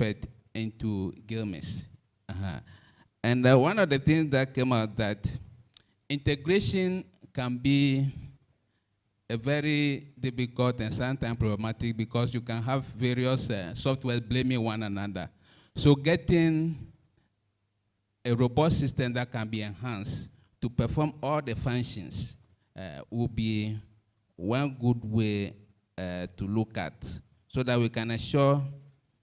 expert into GILMIS. And one of the things that came out that integration can be a very difficult and sometimes problematic because you can have various software blaming one another. So getting a robust system that can be enhanced to perform all the functions will be one good way to look at so that we can ensure,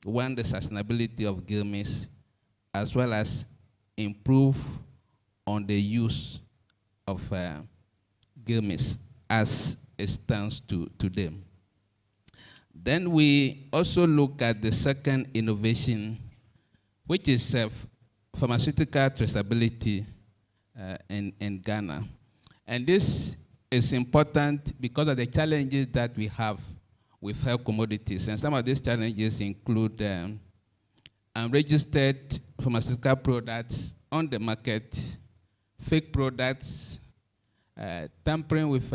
one, the sustainability of GILMIS, as well as improve on the use of GILMIS as it stands today. Then we also look at the second innovation, which is pharmaceutical traceability in Ghana. And this is important because of the challenges that we have with health commodities. And some of these challenges include unregistered pharmaceutical products on the market, fake products, tampering with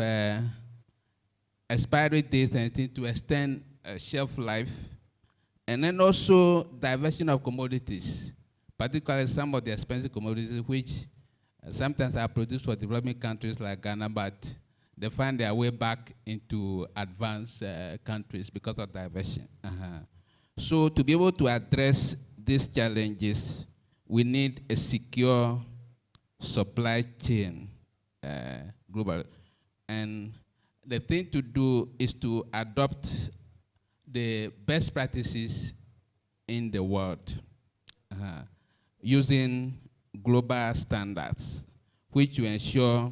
expiry dates and things to extend shelf life, and then also diversion of commodities, particularly some of the expensive commodities which sometimes are produced for developing countries like Ghana, but they find their way back into advanced countries because of diversion. So to be able to address these challenges, we need a secure supply chain globally. And the thing to do is to adopt the best practices in the world using global standards, which will ensure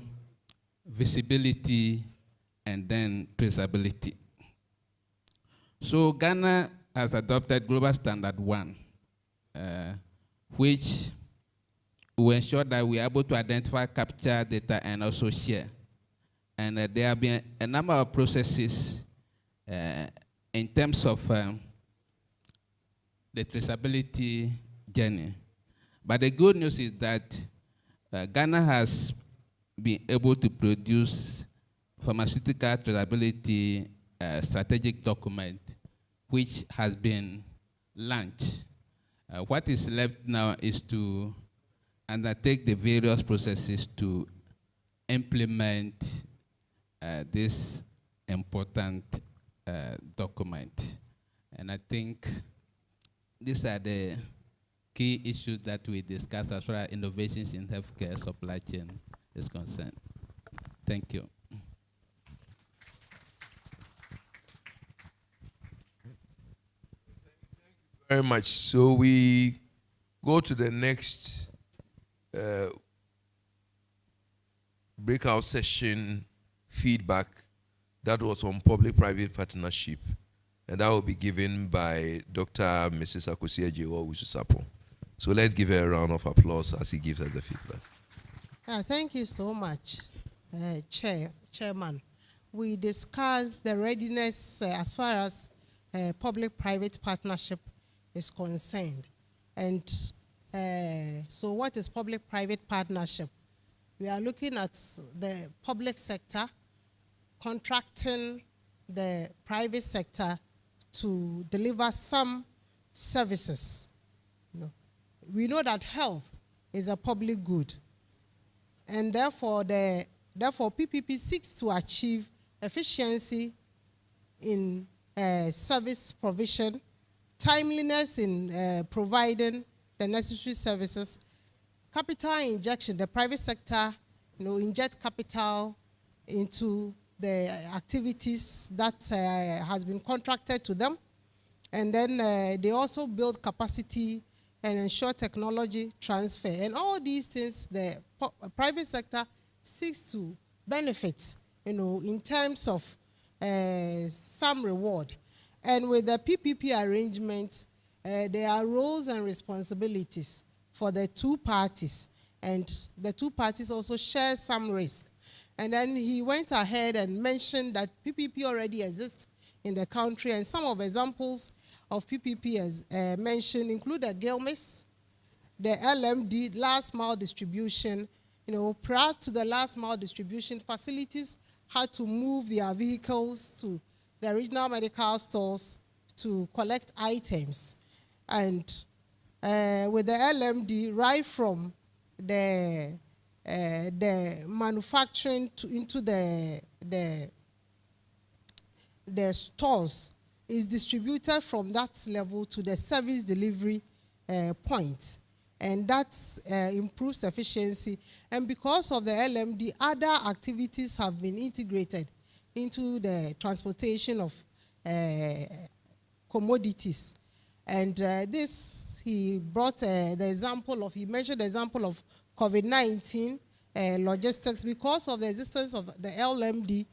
visibility and then traceability. So Ghana has adopted Global Standard 1, which will ensure that we are able to identify, capture data, and also share. And there have been a number of processes in terms of the traceability journey. But the good news is that Ghana has been able to produce pharmaceutical traceability strategic document, which has been launched. What is left now is to undertake the various processes to implement this important document. And I think these are the key issues that we discussed as far as innovations in healthcare supply chain is concerned. Thank you. Very much. So we go to the next breakout session, feedback, that was on public-private partnership, and that will be given by Dr. Mrs. Akosia Jewo Wususapo. So let's give her a round of applause as he gives us the feedback. Thank you so much, Chairman. We discussed the readiness as far as public-private partnership is concerned. And so what is public-private partnership? We are looking at the public sector contracting the private sector to deliver some services. We know that health is a public good, and therefore PPP seeks to achieve efficiency in service provision, timeliness in providing the necessary services, capital injection. The private sector, inject capital into the activities that has been contracted to them, and then they also build capacity and ensure technology transfer. And all these things, the private sector seeks to benefit, in terms of some reward. And with the PPP arrangement, there are roles and responsibilities for the two parties, and the two parties also share some risk. And then he went ahead and mentioned that PPP already exists in the country, and some of examples of PPP as mentioned include the GILMIS, the LMD, last mile distribution. Prior to the last mile distribution, facilities had to move their vehicles to the regional medical stores to collect items. And with the LMD, right from the manufacturing into the stores, is distributed from that level to the service delivery point. And that improves efficiency. And because of the LMD, other activities have been integrated into the transportation of commodities. And this, he brought he mentioned the example of COVID-19 logistics. Because of the existence of the LMD,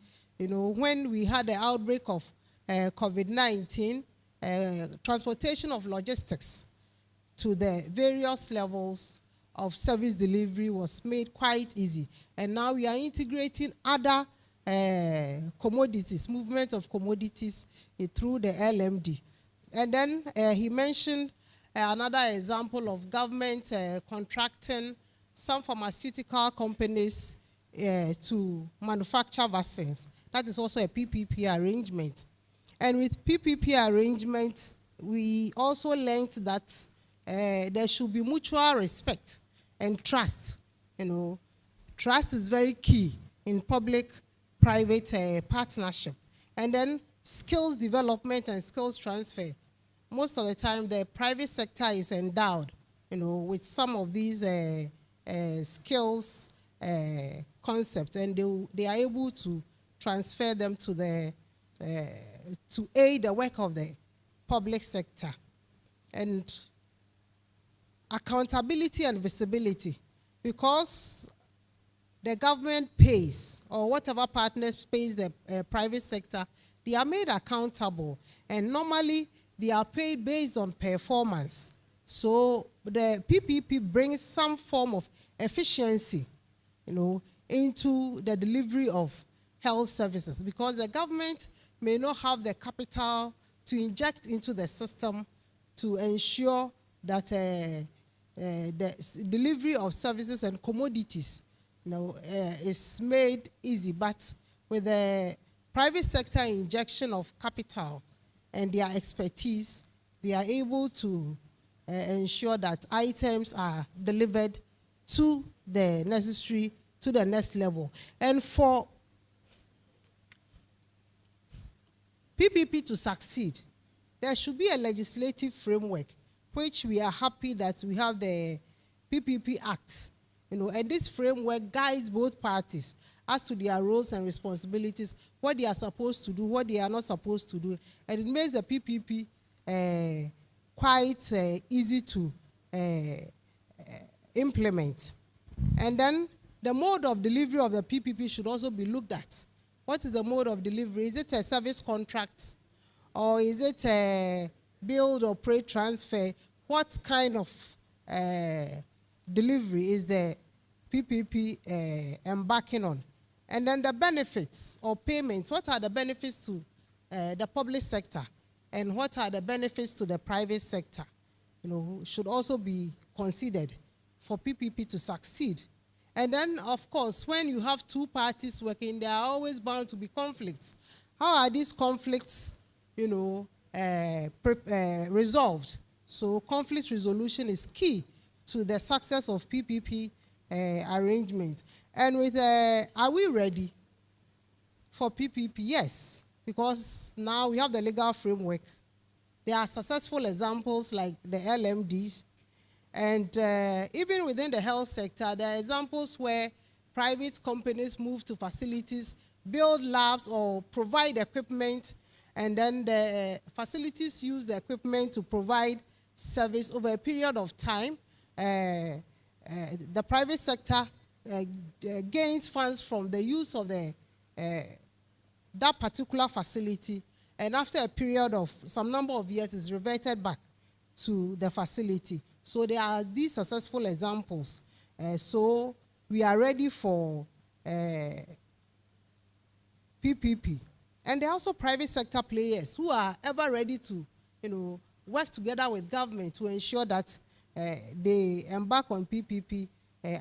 when we had the outbreak of COVID-19, transportation of logistics to the various levels of service delivery was made quite easy. And now we are integrating other commodities, movement of commodities through the LMD. And then he mentioned another example of government contracting some pharmaceutical companies to manufacture vaccines. That is also a PPP arrangement. And with PPP arrangement, we also learned that there should be mutual respect and trust. Trust is very key in public-private partnership. And then skills development and skills transfer. Most of the time, the private sector is endowed, with some of these skills concepts, and they are able to transfer them to to aid the work of the public sector. And accountability and visibility, because the government pays, or whatever partners pays the private sector, they are made accountable, and normally they are paid based on performance. So the PPP brings some form of efficiency, into the delivery of health services, because the government may not have the capital to inject into the system to ensure that the delivery of services and commodities, is made easy. But with the private sector injection of capital and their expertise, they are able to ensure that items are delivered to the next level. And for PPP to succeed, there should be a legislative framework, which we are happy that we have the PPP Act. And this framework guides both parties as to their roles and responsibilities, what they are supposed to do, what they are not supposed to do. And it makes the PPP quite easy to implement. And then the mode of delivery of the PPP should also be looked at. What is the mode of delivery? Is it a service contract? Or is it a build, operate, transfer? What kind of delivery is the PPP embarking on? And then the benefits or payments. What are the benefits to the public sector? And what are the benefits to the private sector? Should also be considered for PPP to succeed. And then, of course, when you have two parties working, there are always bound to be conflicts. How are these conflicts, resolved? So conflict resolution is key to the success of PPP arrangement. And with, are we ready for PPP? Yes, because now we have the legal framework. There are successful examples like the LMDs. And even within the health sector, there are examples where private companies move to facilities, build labs, or provide equipment, and then the facilities use the equipment to provide service over a period of time. The private sector gains funds from the use of that particular facility, and after a period of some number of years, is reverted back to the facility. So there are these successful examples. So we are ready for PPP. And there are also private sector players who are ever ready to, work together with government to ensure that they embark on PPP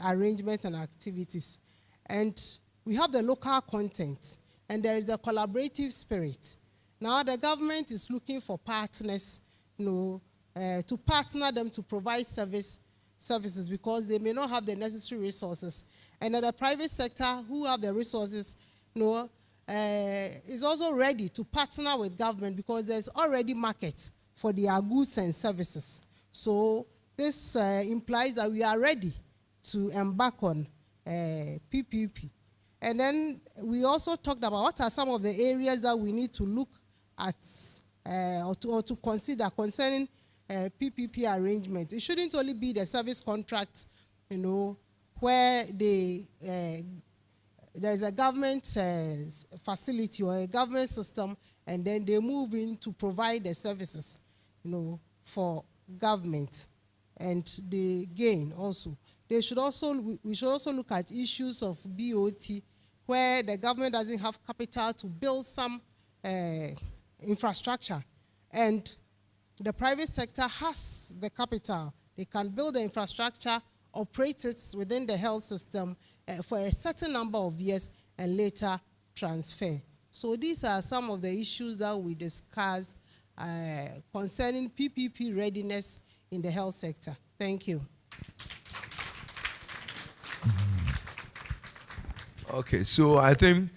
arrangements and activities. And we have the local content, and there is the collaborative spirit. Now the government is looking for partners, to partner them to provide services because they may not have the necessary resources. And then the private sector who have the resources, is also ready to partner with government because there's already market for their goods and services. So this implies that we are ready to embark on PPP. And then we also talked about what are some of the areas that we need to look at or to consider concerning PPP arrangements. It shouldn't only be the service contract, where there's a government facility or a government system, and then they move in to provide the services, for government, and they gain also. We should also look at issues of BOT, where the government doesn't have capital to build some infrastructure, and the private sector has the capital. They can build the infrastructure, operate it within the health system for a certain number of years, and later transfer. So these are some of the issues that we discussed concerning PPP readiness in the health sector. Thank you. Okay, so I think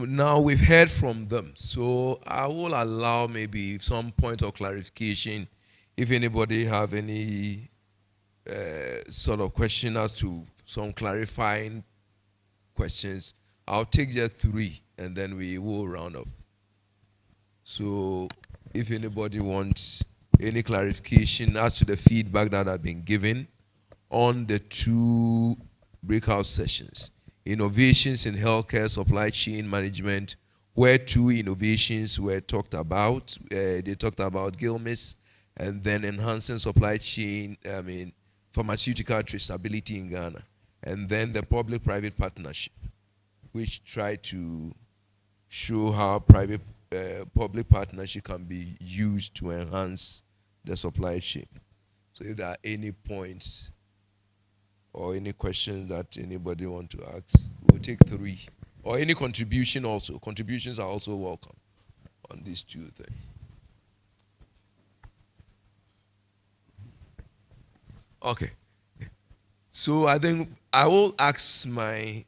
now we've heard from them. So I will allow maybe some point of clarification if anybody have any sort of question as to some clarifying questions. I'll take just 3 and then we will round up. So if anybody wants any clarification as to the feedback that have been given on the 2 breakout sessions, innovations in healthcare supply chain management, where 2 innovations were talked about. They talked about GILMIS and then enhancing supply chain, pharmaceutical traceability in Ghana. And then the public-private partnership, which tried to show how public partnership can be used to enhance the supply chain. So if there are any points or any questions that anybody want to ask, we'll take 3. Or any contribution also. Contributions are also welcome on these 2 things. Okay. So I think I will ask my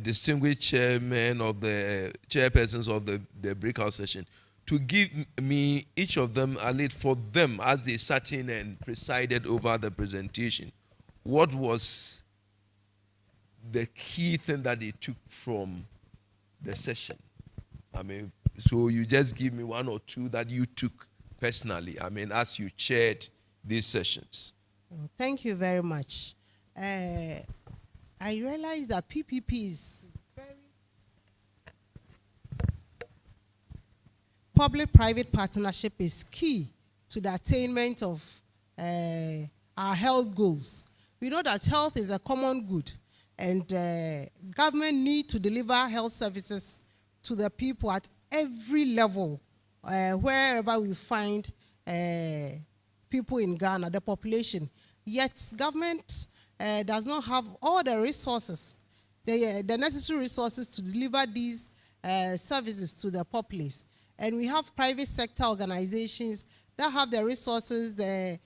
distinguished chairman of the chairpersons of the breakout session to give me each of them a lead for them as they sat in and presided over the presentation. What was the key thing that they took from the session? So you just give me 1 or 2 that you took personally, as you chaired these sessions. Thank you very much. I realize that PPP is public-private partnership is key to the attainment of our health goals. We know that health is a common good, and government need to deliver health services to the people at every level, wherever we find people in Ghana, the population. Yet government does not have all the resources, the necessary resources to deliver these services to the populace. And we have private sector organizations that have the resources, the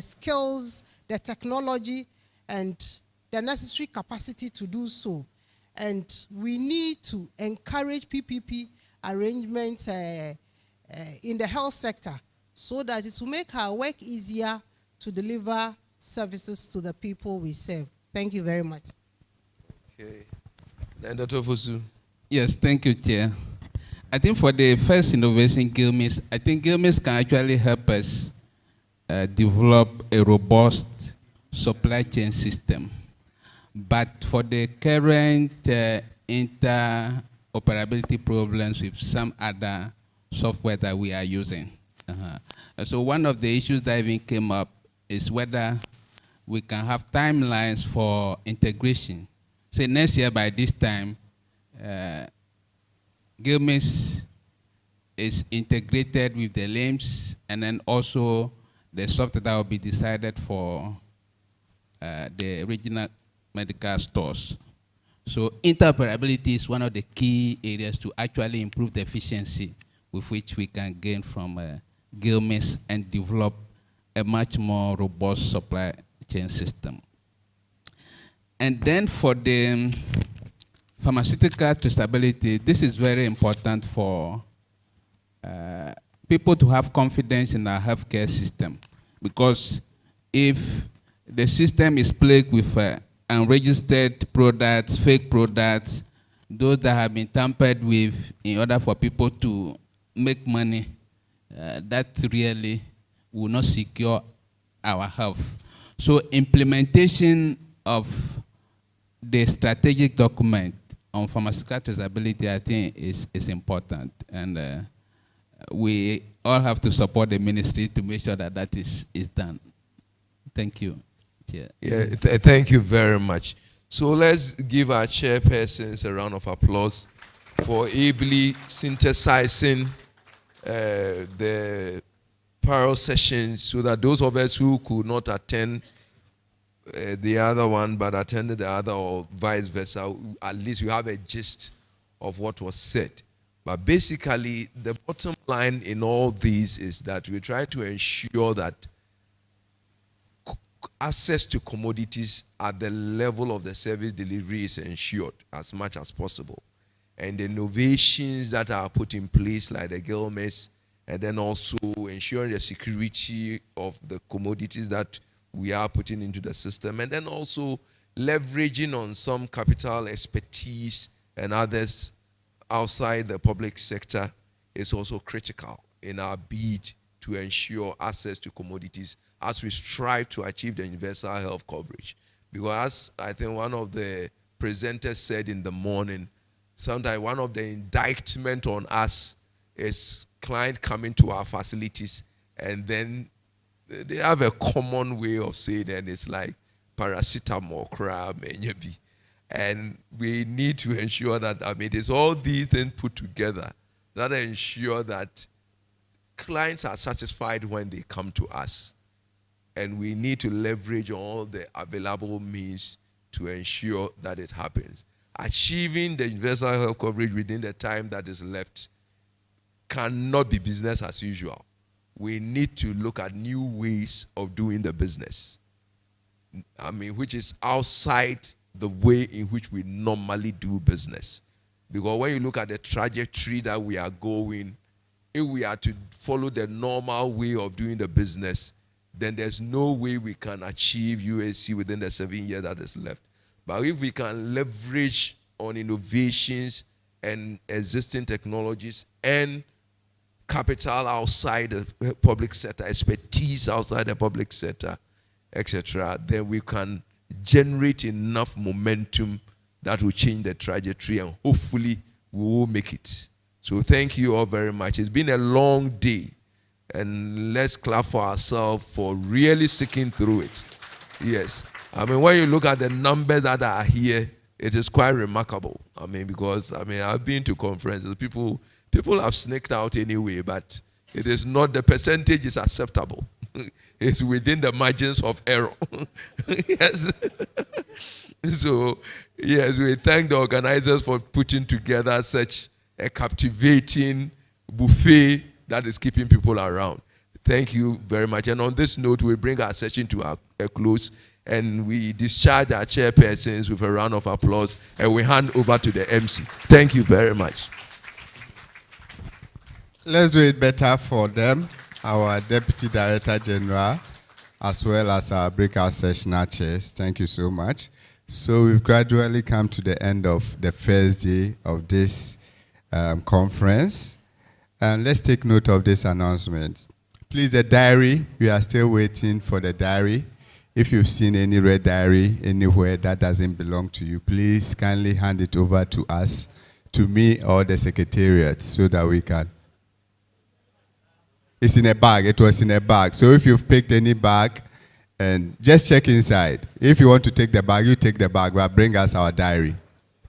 skills, the technology, and the necessary capacity to do so. And we need to encourage PPP arrangements in the health sector so that it will make our work easier to deliver services to the people we serve. Thank you very much. Okay. Then Dr. Fosu. Yes, thank you, Chair. I think for the first innovation, GILMIS, I think GILMIS can actually help us develop a robust supply chain system. But for the current interoperability problems with some other software that we are using. So one of the issues that even came up is whether we can have timelines for integration. Say next year by this time, GILMIS is integrated with the LIMS, and then also the software that will be decided for the regional medical stores. So interoperability is one of the key areas to actually improve the efficiency with which we can gain from Gilmes and develop a much more robust supply chain system. And then for the pharmaceutical traceability, this is very important for people to have confidence in our healthcare system, because if the system is plagued with unregistered products, fake products, those that have been tampered with in order for people to make money, that really will not secure our health. So implementation of the strategic document on pharmaceutical traceability, I think, is important. And we all have to support the ministry to make sure that that is done. Thank you. Thank you very much. So let's give our chairpersons a round of applause for ably synthesizing the parallel sessions, so that those of us who could not attend the other one but attended the other, or vice versa, at least we have a gist of what was said. But basically, the bottom line in all these is that we try to ensure that access to commodities at the level of the service delivery is ensured as much as possible. And the innovations that are put in place, like the Gilmes, and then also ensuring the security of the commodities that we are putting into the system, and then also leveraging on some capital expertise and others outside the public sector is also critical in our bid to ensure access to commodities as we strive to achieve the universal health coverage. Because I think one of the presenters said in the morning, sometimes one of the indictment on us is client coming to our facilities, and then they have a common way of saying, and it's like paracetamol, crab, and we need to ensure that, it is all these things put together that ensure that clients are satisfied when they come to us. And we need to leverage all the available means to ensure that it happens. Achieving the universal health coverage within the time that is left cannot be business as usual. We need to look at new ways of doing the business, which is outside the way in which we normally do business. Because when you look at the trajectory that we are going, if we are to follow the normal way of doing the business, then there's no way we can achieve USC within the 7 years that is left. But if we can leverage on innovations and existing technologies and capital outside the public sector, expertise outside the public sector, etc., then we can generate enough momentum that will change the trajectory, and hopefully we will make it. So thank you all very much. It's been a long day, and let's clap for ourselves for really sticking through it. Yes. When you look at the numbers that are here, it is quite remarkable. Because I've been to conferences, people have sneaked out anyway, but it is not, the percentage is acceptable. It's within the margins of error. Yes. So, yes, we thank the organizers for putting together such a captivating buffet that is keeping people around. Thank you very much. And on this note, we bring our session to a close, and we discharge our chairpersons with a round of applause, and we hand over to the MC. Thank you very much. Let's do it better for them, our Deputy Director General, as well as our breakout sessional chairs. Thank you so much. So we've gradually come to the end of the first day of this conference. And let's take note of this announcement. Please, the diary, we are still waiting for the diary. If you've seen any red diary anywhere that doesn't belong to you, please kindly hand it over to us, to me or the secretariat, so that we can. It's in a bag. It was in a bag. So if you've picked any bag, and just check inside. If you want to take the bag, you take the bag, but bring us our diary,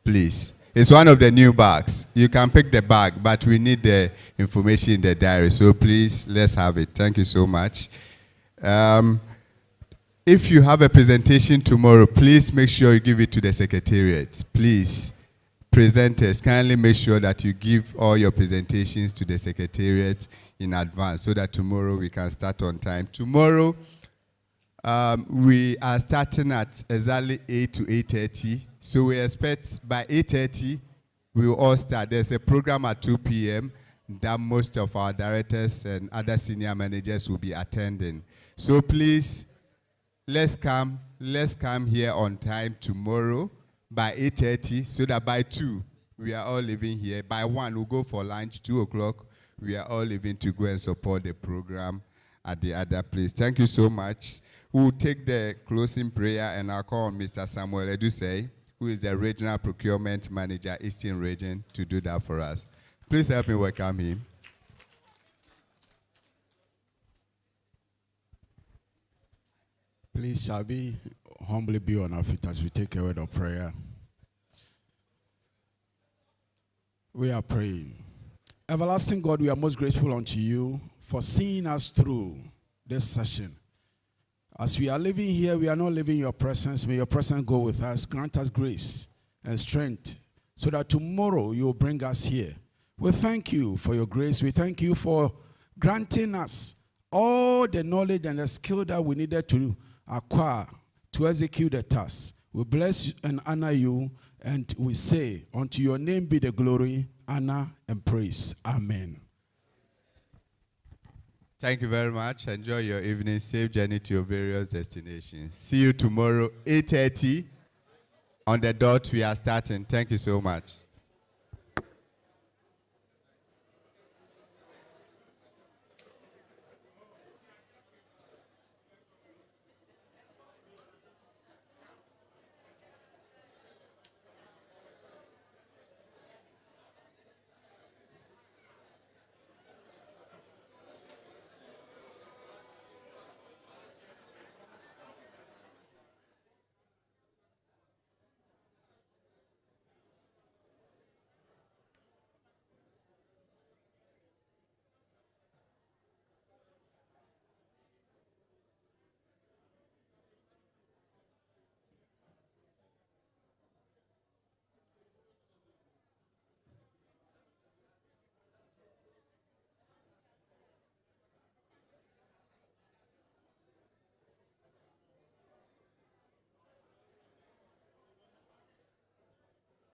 please. It's one of the new bags. You can pick the bag, but we need the information in the diary. So please, let's have it. Thank you so much. If you have a presentation tomorrow, please make sure you give it to the secretariat. Please presenters, kindly make sure that you give all your presentations to the secretariat in advance so that tomorrow we can start on time. Tomorrow, we are starting at exactly 8 to 8:30. So we expect by 8:30, we will all start. There's a program at 2 p.m. that most of our directors and other senior managers will be attending. So please, let's come here on time tomorrow by 8:30 so that by 2, we are all leaving here. By 1, we'll go for lunch. 2 o'clock, we are all leaving to go and support the program at the other place. Thank you so much. We'll take the closing prayer, and I'll call on Mr. Samuel Edusei, who is the Regional Procurement Manager, Eastern Region, to do that for us. Please help me welcome him. Please, shall we humbly be on our feet as we take a word of prayer? We are praying. Everlasting God, we are most grateful unto you for seeing us through this session. As we are living here, we are not living in your presence. May your presence go with us. Grant us grace and strength so that tomorrow you will bring us here. We thank you for your grace. We thank you for granting us all the knowledge and the skill that we needed to acquire to execute the task. We bless and honor you, and we say, unto your name be the glory, honor, and praise. Amen. Thank you very much. Enjoy your evening. Safe journey to your various destinations. See you tomorrow, 8:30. On the dot, we are starting. Thank you so much.